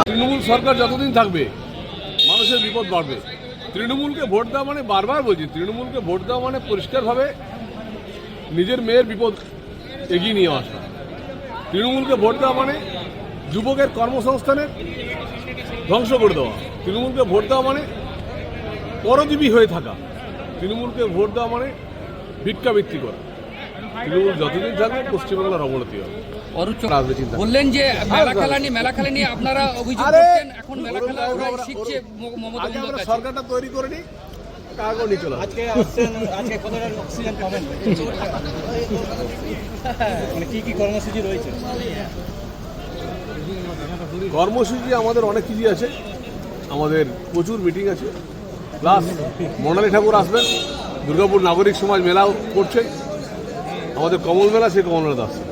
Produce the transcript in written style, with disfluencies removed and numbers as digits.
তৃণমূল সরকার যতদিন থাকবে মানুষের বিপদ বাড়বে। তৃণমূলকে ভোট দেওয়া মানে, বারবার বলছি, তৃণমূলকে ভোট দেওয়া মানে পরিষ্কারভাবে নিজের মেয়ের বিপদ এগিয়ে নিয়ে আসা। তৃণমূলকে ভোট দেওয়া মানে যুবকের কর্মসংস্থানের ধ্বংস করে দেওয়া। তৃণমূলকে ভোট দেওয়া মানে পরজীবী হয়ে থাকা। তৃণমূলকে ভোট দেওয়া মানে ভিক্ষাবৃত্তি করা। তৃণমূল যতদিন থাকবে পশ্চিমবাংলার অবনতি হবে। বললেন যে মেলা খেলা নিয়ে আপনারা অভিযোগ করছেন, এখন মেলা খেলা শিখছে মমতা বন্দ্যোপাধ্যায়। সরকারটা তৈরি করে নি, কাগজ নিয়ে চলে আজকে আসছেন, আজকে কতটা অক্সিজেন পাবেন, মানে কি কি কর্মসূচি রয়েছে? কর্মসূচি আমাদের অনেক কিছু আছে, আমাদের প্রচুর মিটিং আছে, প্লাস মনালী ঠাকুর আসবেন, দুর্গাপুর নাগরিক সমাজ মেলাও করছে, আমাদের কমল মেলা, সেই কমল মেলা আসছে।